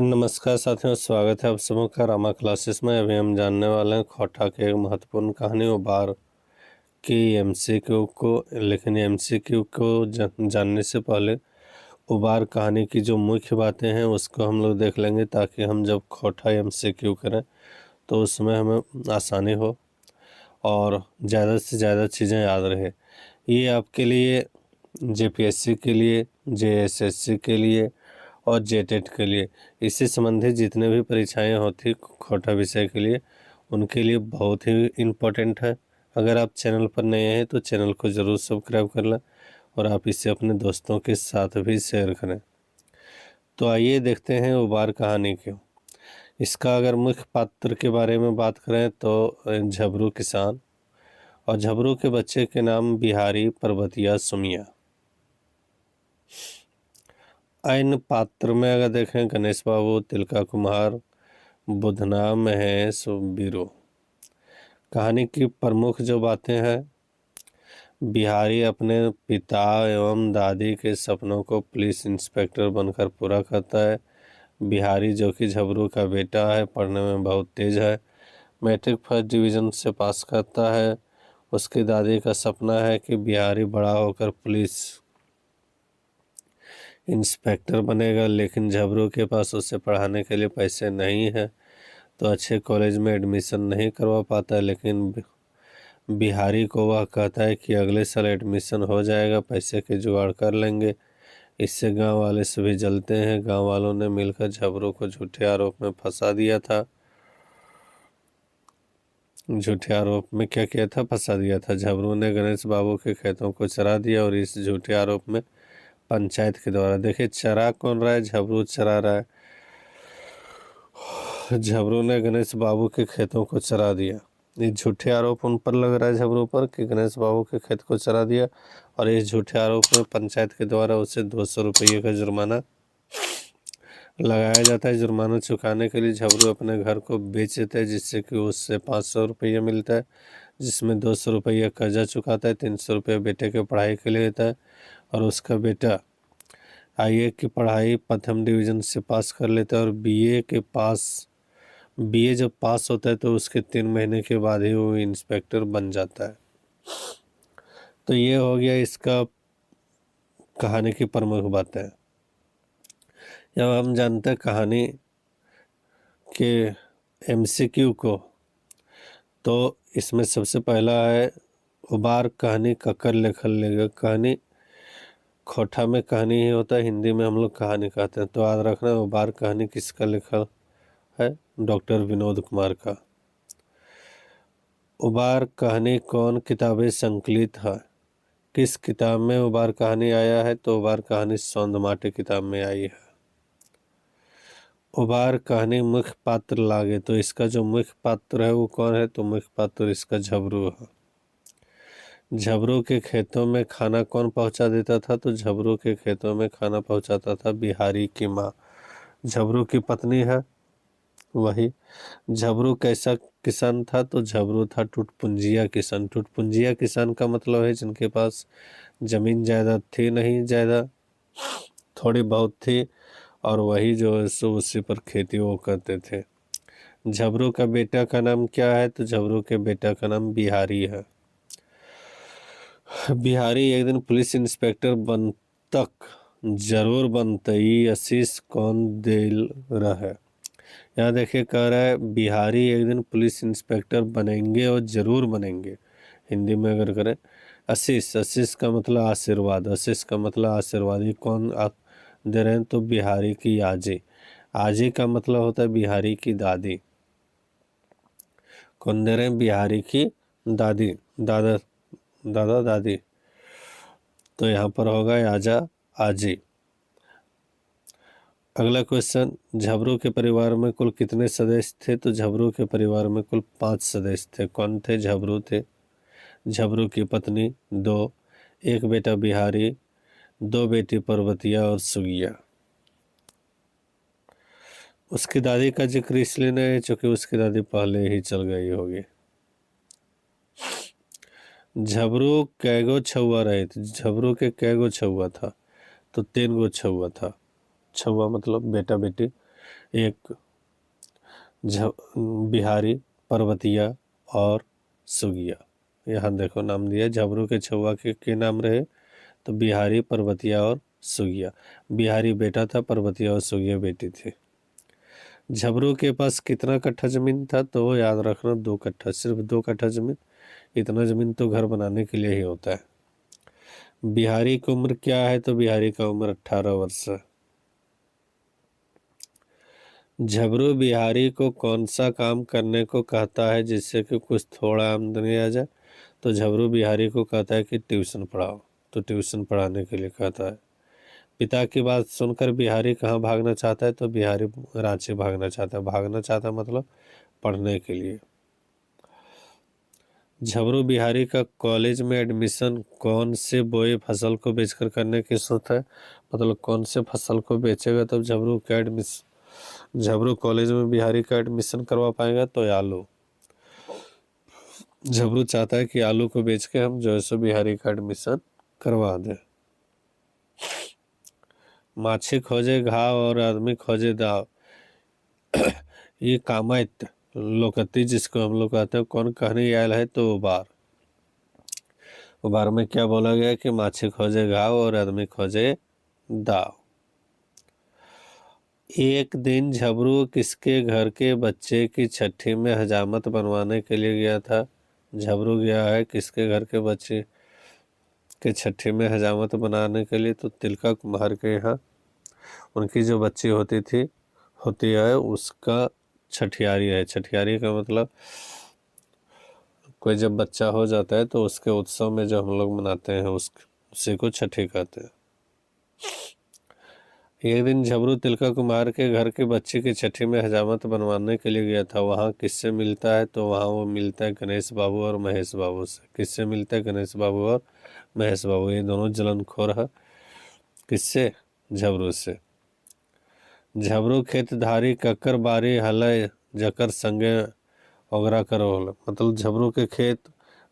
नमस्कार साथियों, स्वागत है आप सबों का रामा क्लासेस में। अभी हम जानने वाले हैं खोटा के एक महत्वपूर्ण कहानी उबार की एमसीक्यू को। लेकिन एमसीक्यू को जानने से पहले उबार कहानी की जो मुख्य बातें हैं उसको हम लोग देख लेंगे, ताकि हम जब खोटा एमसीक्यू करें तो उसमें हमें आसानी हो और ज़्यादा से ज़्यादा चीज़ें याद रहे। ये आपके लिए, जेपीएससी के लिए, जेएसएससी के लिए और जेटेट के लिए, इससे संबंधित जितने भी परीक्षाएं होती खोटा विषय के लिए, उनके लिए बहुत ही इम्पोर्टेंट है। अगर आप चैनल पर नए हैं तो चैनल को ज़रूर सब्सक्राइब कर लें और आप इसे अपने दोस्तों के साथ भी शेयर करें। तो आइए देखते हैं उबार कहानी क्यों। इसका अगर मुख्य पात्र के बारे में बात करें तो झबरू किसान, और झबरू के बच्चे के नाम बिहारी, पर्वतिया, सुमिया। अन्य पात्र में अगर देखें, गणेश बाबू, तिलका कुमार, बुधना, महेश, बीरो। कहानी की प्रमुख जो बातें हैं, बिहारी अपने पिता एवं दादी के सपनों को पुलिस इंस्पेक्टर बनकर पूरा करता है। बिहारी, जो कि झबरू का बेटा है, पढ़ने में बहुत तेज है, मैट्रिक फर्स्ट डिवीज़न से पास करता है। उसकी दादी का सपना है कि बिहारी बड़ा होकर पुलिस इंस्पेक्टर बनेगा, लेकिन झबरू के पास उसे पढ़ाने के लिए पैसे नहीं हैं, तो अच्छे कॉलेज में एडमिशन नहीं करवा पाता है। लेकिन बिहारी को वह कहता है कि अगले साल एडमिशन हो जाएगा, पैसे के जुगाड़ कर लेंगे। इससे गांव वाले सभी जलते हैं। गांव वालों ने मिलकर झबरू को झूठे आरोप में फंसा दिया था। झूठे आरोप में क्या किया था? फंसा दिया था। झबरू ने गणेश बाबू के खेतों को चरा दिया और इस झूठे आरोप में पंचायत के द्वारा, देखिए चरा कौन रहा है? झबरू चरा रहा है। झबरू ने गणेश बाबू के खेतों को चरा दिया। ये झूठे आरोप उन पर लग रहा है, झबरू पर, कि गणेश बाबू के खेत को चरा दिया, और इस झूठे आरोप में पंचायत के द्वारा उसे 200 रुपये का जुर्माना लगाया जाता है। जुर्माना चुकाने के लिए झबरू अपने घर को बेच देता है, जिससे कि उससे 500 रुपये मिलता है, जिसमें 200 रुपये कर्जा चुकाता है, 300 रुपये बेटे के पढ़ाई के लिए देता है। और उसका बेटा आईए की पढ़ाई प्रथम डिवीज़न से पास कर लेता है, और बीए जब पास होता है तो उसके 3 महीने के बाद ही वो इंस्पेक्टर बन जाता है। तो ये हो गया इसका कहानी की प्रमुख बातें। जब हम जानते हैं कहानी के एमसीक्यू को, तो इसमें सबसे पहला है उबार कहानी ककर लेखल लेगा। कहानी खोटा में कहानी ही होता है, हिंदी में हम लोग कहानी कहते हैं। तो याद रखना, उबार कहानी किसका लिखा है? डॉक्टर विनोद कुमार का। उबार कहानी कौन किताबें संकलित है? किस किताब में उबार कहानी आया है? तो उबार कहानी सौंद माटी किताब में आई है। उबार कहानी मुख्य पात्र लागे, तो इसका जो मुख्य पात्र है वो कौन है? तो मुख्य पात्र इसका झबरू है। झबरू के खेतों में खाना कौन पहुंचा देता था? तो झबरू के खेतों में खाना पहुंचाता था बिहारी की माँ। झबरू की पत्नी है वही। झबरू कैसा किसान था? तो झबरू था टुटपुंजिया किसान। टुटपुंजिया किसान का मतलब है जिनके पास जमीन जायदाद थी नहीं, ज़्यादा थोड़ी बहुत थी, और वही जो है सो उसी पर खेती वो करते थे। झबरू का बेटा का नाम क्या है? तो झबरू के बेटा का नाम बिहारी है। बिहारी एक दिन पुलिस इंस्पेक्टर बन तक जरूर बनते, ई आशीष कौन दिल रहे। यहाँ देखिए कह रहा है बिहारी एक दिन पुलिस इंस्पेक्टर बनेंगे और ज़रूर बनेंगे। हिंदी में अगर करें, आशीष, आशीष का मतलब आशीर्वाद, आशीष का मतलब आशीर्वाद। ये कौन दे रहे हैं? तो बिहारी की आजी। आजी का मतलब होता है बिहारी की दादी। कौन दे रहे हैं? बिहारी की दादी, दादा, दादा दादी। तो यहाँ पर होगा आजा, आजी। अगला क्वेश्चन, झबरू के परिवार में कुल कितने सदस्य थे? तो झबरू के परिवार में कुल 5 सदस्य थे। कौन थे? झबरू थे, झबरू की पत्नी, 2, एक बेटा बिहारी, 2 बेटी पर्वतिया और सुगिया। उसकी दादी का जिक्र इसलिए नहीं है चूंकि उसकी दादी पहले ही चल गई होगी। झबरू कैगो छुआ रहे थे? झबरू के कैगो छुआ था? तो 3 गो छुआ था। छुआ मतलब बेटा बेटी। एक बिहारी, पर्वतिया और सुगिया। यहाँ देखो नाम दिया, झबरू के छुआ के नाम रहे तो बिहारी, पर्वतिया और सुगिया। बिहारी बेटा था, पर्वतिया और सुगिया बेटी थी। झबरू के पास कितना कट्ठा जमीन था, तो याद रखना 2 कट्ठा, सिर्फ 2 कट्ठा जमीन। इतना जमीन तो घर बनाने के लिए ही होता है। बिहारी की उम्र क्या है, तो बिहारी का उम्र 18 वर्ष है। झबरू बिहारी को कौन सा काम करने को कहता है जिससे कि कुछ थोड़ा आमदनी आ जाए, तो झबरू बिहारी को कहता है कि ट्यूशन पढ़ाओ, तो ट्यूशन पढ़ाने के लिए कहता है। पिता की बात सुनकर बिहारी कहाँ भागना चाहता है, तो बिहारी रांची भागना चाहता है। भागना चाहता है मतलब पढ़ने के लिए। झबरू बिहारी का कॉलेज में एडमिशन कौन से बोए फसल को बेचकर करने की सोच है, मतलब कौन से फसल को बेचेगा तब झबरू कॉलेज में बिहारी का एडमिशन करवा पाएगा, तो आलू। झबरू चाहता है कि आलू को बेच के हम जो है सो बिहारी का एडमिशन करवा दें। माछी खोजे घाव और आदमी खोजे दाव, ये कामायत लोकति जिसको हम लोग कहते हैं, कौन कहने आयल है, तो उबार में क्या बोला गया कि माछी खोजे घाव और आदमी खोजे दाव। एक दिन झबरू किसके घर के बच्चे की छठी में हजामत बनवाने के लिए गया था। झबरू गया है किसके घर के बच्चे के छठी में हजामत बनाने के लिए, तो तिलका कुमार के यहाँ उनकी जो बच्ची होती है उसका छठियारी है। छठियारी का मतलब कोई जब बच्चा हो जाता है तो उसके उत्सव में जो हम लोग मनाते हैं उसी को छठी कहते हैं। एक दिन झबरू तिलका कुमार के घर के बच्चे की छठी में हजामत बनवाने के लिए गया था। वहाँ किससे मिलता है, तो वहाँ वो मिलता है गणेश बाबू और महेश बाबू से। किससे मिलता है, गणेश बाबू और महेश बाबू। ये दोनों जलनखोर है, किससे, झबरू से। झबरू खेतधारी ककर बारी हलय जकर संगे ओगरा करो, मतलब झबरू के खेत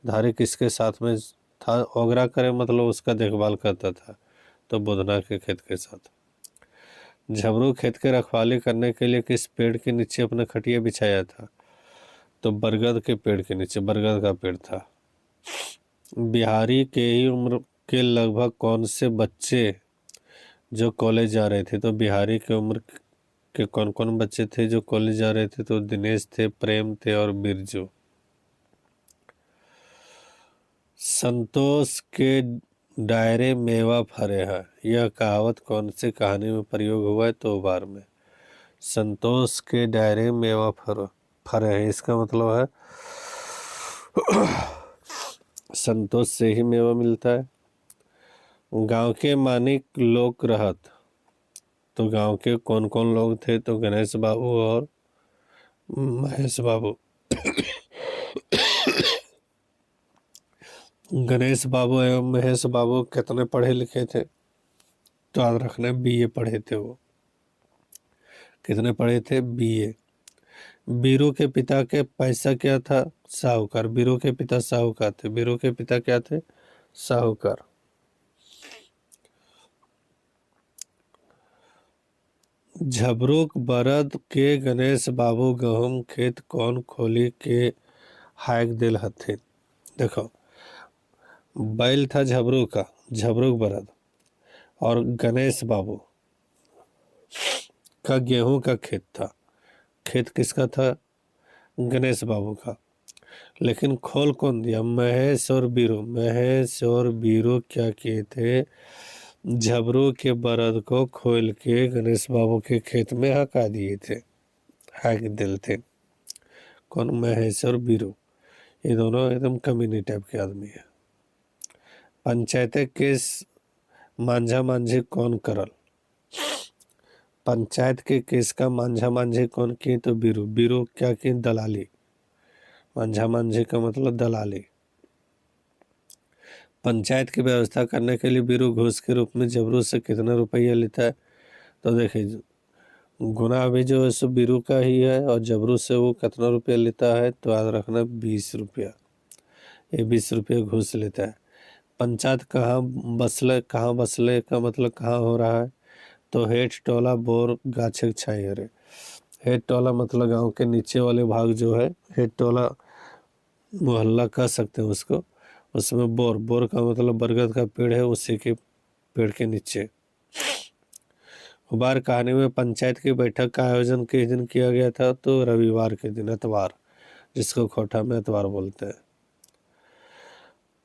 धारी किसके साथ में था, ओगरा करे मतलब उसका देखभाल करता था, तो बुधना के खेत के साथ। झबरू खेत के रखवाली करने के लिए किस पेड़ के नीचे अपना खटिया बिछाया था, तो बरगद के पेड़ के नीचे, बरगद का पेड़ था। बिहारी के ही उम्र के लगभग कौन से बच्चे जो कॉलेज जा रहे थे, तो बिहारी के उम्र के कौन कौन बच्चे थे जो कॉलेज जा रहे थे, तो दिनेश थे, प्रेम थे और बिरजू। संतोष के दायरे मेवा फरे है, यह कहावत कौन सी कहानी में प्रयोग हुआ है, तो उबार में। संतोष के दायरे मेवा फरे है, इसका मतलब है संतोष से ही मेवा मिलता है। गांव के मानिक लोग रहत, तो गांव के कौन कौन लोग थे, तो गणेश बाबू और महेश बाबू। गणेश बाबू एवं महेश बाबू कितने पढ़े लिखे थे, तो याद रखना BA पढ़े थे वो। कितने पढ़े थे, BA। बीरू के पिता के पैसा क्या था, साहूकार। बीरू के पिता साहूकार थे। बीरू के पिता क्या थे, साहूकार। झबरूक बरद के गणेश बाबू गहुम खेत कौन खोली के हाक दिल हथिन। देखो, बैल था झबरू का, झबरूक बरद, और गणेश बाबू का गेहूं का खेत था। खेत किसका था, गणेश बाबू का। लेकिन खोल कौन दिया, महेश और बीरू। महेश और बीरू क्या किए थे, झबरू के बरद को खोल के गणेश बाबू के खेत में हका दिए थे, हाक दिल थे। कौन, महेश और बीरू। ये दोनों एकदम कमीनी टाइप के आदमी है। पंचायत केस मांझा मांझी कौन करल, पंचायत के केस का मांझा मांझी कौन की, तो बीरू। बीरू क्या की, दलाली। मांझा मांझी का मतलब दलाली। पंचायत की व्यवस्था करने के लिए बीरू घूस के रूप में झबरू से कितना रुपया लेता है, तो देखिए गुना अभी जो है सो बीरू का ही है, और झबरू से वो कितना रुपया लेता है, तो याद रखना 20 रुपया। ये 20 रुपया घूस लेता है। पंचायत कहाँ बसले का मतलब कहाँ हो रहा है, तो हेठ टोला बोर गाछक छाई रे। हेड टोला मतलब गांव के नीचे वाले भाग जो है, हेड टोला मोहल्ला कह सकते हैं उसको। उसमें बोर, बोर का मतलब बरगद का पेड़ है, उसी के पेड़ के नीचे। उबार कहानी में पंचायत की बैठक का आयोजन किस दिन किया गया था? तो रविवार के दिन, एतवार, जिसको खोटा में एतवार बोलते हैं।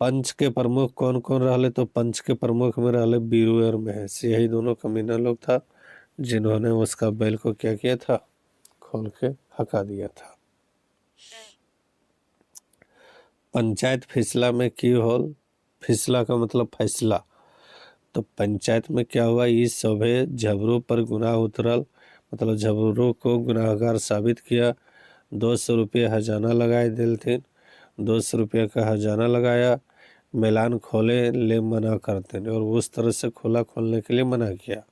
पंच के प्रमुख कौन कौन रहले? तो पंच के प्रमुख में रहले बीरू और महेश, यही दोनों कमीना लोग था जिन्होंने उसका बैल को क्या किया था? खोल के हका दिया था। पंचायत फैसला में की होल? फैसला का मतलब फैसला। तो पंचायत में क्या हुआ? इस सभे झबरू पर गुनाह उतरल, मतलब झबरू को गुनाहगार साबित किया। 200 रुपये हजाना लगाए दिल थे, 200 रुपये का हजाना लगाया। मैलान खोले ले मना करते और उस तरह से खुला खोलने के लिए मना किया।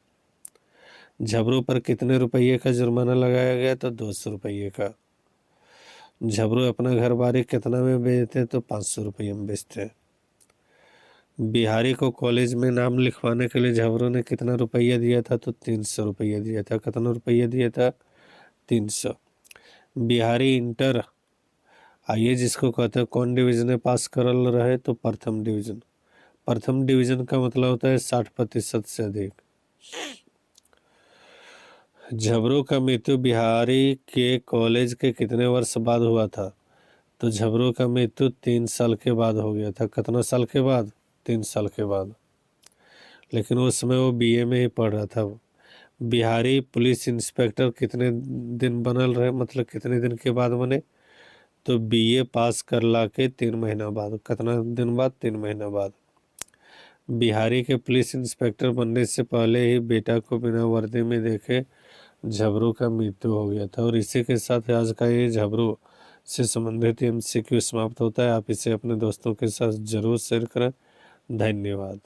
झबरू पर कितने रुपये का जुर्माना लगाया गया? तो 200 रुपये का। झबरू अपना घर बारी कितना में बेचते? तो 500 रुपये में बेचते। बिहारी को कॉलेज में नाम लिखवाने के लिए झबरू ने कितना रुपया दिया था? तो 300 रुपया दिया था। कितना रुपया दिया था? 300। बिहारी इंटर आइए जिसको कहते हैं कौन डिवीजन में पास करल रहे? तो प्रथम डिवीजन। प्रथम डिवीजन का मतलब होता है 60% से अधिक। झबरू का मृत्यु बिहारी के कॉलेज के कितने वर्ष बाद हुआ था? तो झबरू का मृत्यु 3 साल के बाद हो गया था। कितना साल के बाद? 3 साल के बाद। लेकिन उस समय वो बीए में ही पढ़ रहा था। बिहारी पुलिस इंस्पेक्टर कितने दिन बनल रहे, मतलब कितने दिन के बाद बने? तो बीए पास करला के 3 महीना बाद। कितना दिन बाद? 3 महीना बाद। बिहारी के पुलिस इंस्पेक्टर बनने से पहले ही बेटा को बिना वर्दी में देखे झबरू का मृत्यु हो गया था। और इसी के साथ आज का ये झबरू से संबंधित एमसीक्यू समाप्त होता है। आप इसे अपने दोस्तों के साथ जरूर शेयर करें। धन्यवाद।